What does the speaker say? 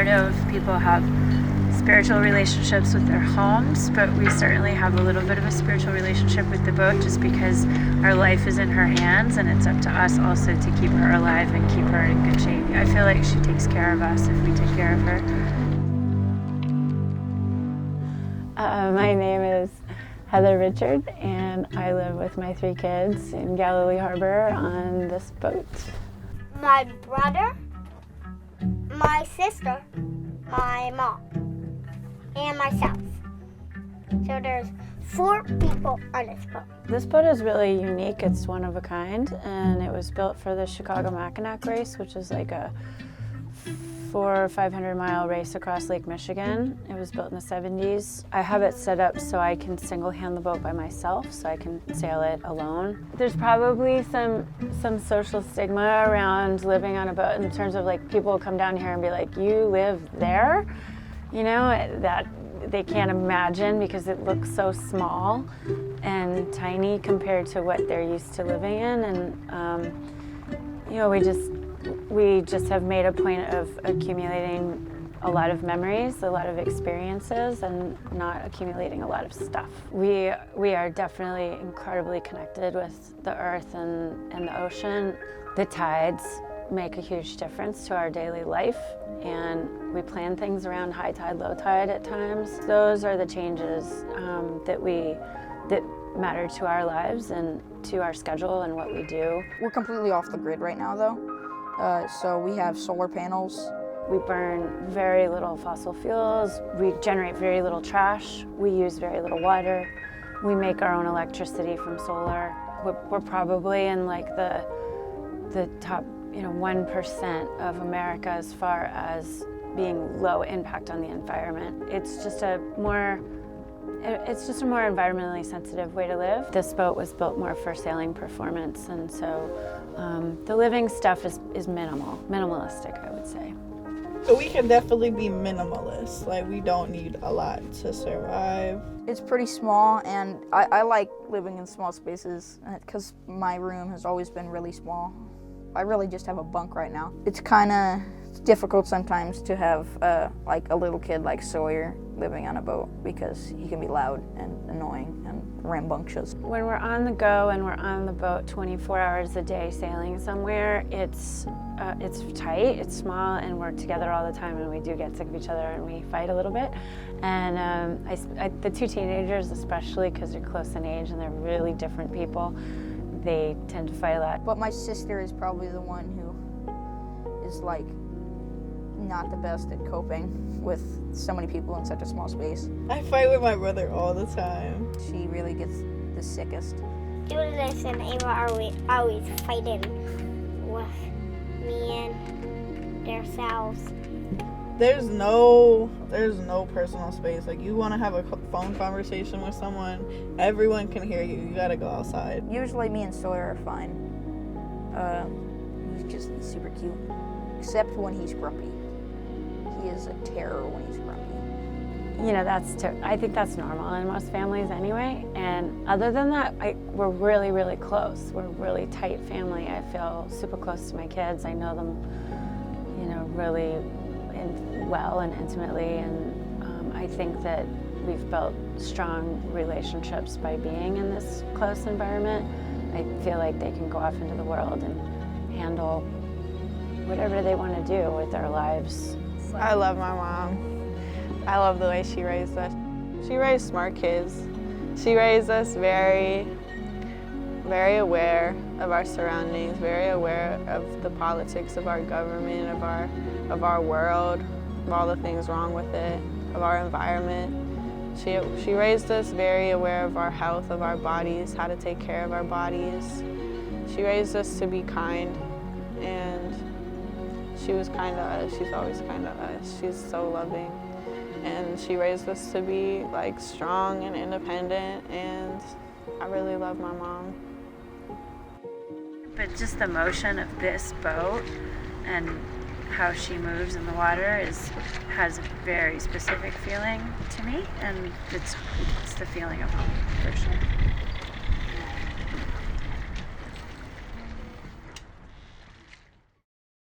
don't know if people have spiritual relationships with their homes, but we certainly have a little bit of a spiritual relationship with the boat just because our life is in her hands, and it's up to us also to keep her alive and keep her in good shape. I feel like she takes care of us if we take care of her. My name is Heather Richard, and I live with my 3 kids in Galilee Harbor on this boat. My brother, my sister, my mom, and myself. So there's 4 people on this boat. This boat is really unique. It's one of a kind, and it was built for the Chicago Mackinac race, which is like a 400 or 500 mile race across Lake Michigan. It was built in the 70s. I have it set up so I can single hand the boat by myself, so I can sail it alone. There's probably some social stigma around living on a boat in terms of like people come down here and be like, you live there? You know, that they can't imagine because it looks so small and tiny compared to what they're used to living in. And you know, we just have made a point of accumulating a lot of memories, a lot of experiences, and not accumulating a lot of stuff. We are definitely incredibly connected with the earth and the ocean. The tides make a huge difference to our daily life, and we plan things around high tide, low tide at times. Those are the changes that matter to our lives and to our schedule and what we do. We're completely off the grid right now though. So we have solar panels. We burn very little fossil fuels. We generate very little trash. We use very little water. We make our own electricity from solar. We're probably in like the top 1% of America as far as being low impact on the environment. It's just a more environmentally sensitive way to live. This boat was built more for sailing performance, and so the living stuff is minimalistic, I would say. So we can definitely be minimalist. Like, we don't need a lot to survive. It's pretty small, and I like living in small spaces because my room has always been really small. I really just have a bunk right now. It's kind of difficult sometimes to have like a little kid like Sawyer living on a boat because he can be loud and annoying and rambunctious. When we're on the go and we're on the boat 24 hours a day sailing somewhere, it's tight, it's small, and we're together all the time, and we do get sick of each other and we fight a little bit. And the 2 teenagers, especially because they're close in age and they're really different people, they tend to fight a lot. But my sister is probably the one who is like not the best at coping with so many people in such a small space. I fight with my brother all the time. She really gets the sickest. Julius and Ava are always fighting with me and themselves. There's no personal space. Like, you want to have a phone conversation with someone, everyone can hear you. You gotta go outside. Usually me and Sawyer are fine. He's super cute, except when he's grumpy. He is a terror when he's grumpy. You know, I think that's normal in most families anyway. And other than that, we're really, really close. We're a really tight family. I feel super close to my kids. I know them, really well and intimately. And I think that we've built strong relationships by being in this close environment. I feel like they can go off into the world and handle whatever they want to do with their lives. I love my mom. I love the way she raised us. She raised smart kids. She raised us very, very aware of our surroundings, very aware of the politics of our government, of our world, of all the things wrong with it, of our environment. She raised us very aware of our health, of our bodies, how to take care of our bodies. She raised us to be kind, and she was kind to us. She's always kind to us. She's so loving. And she raised us to be like strong and independent, and I really love my mom. But just the motion of this boat and how she moves in the water has a very specific feeling to me, and it's the feeling of home, for sure.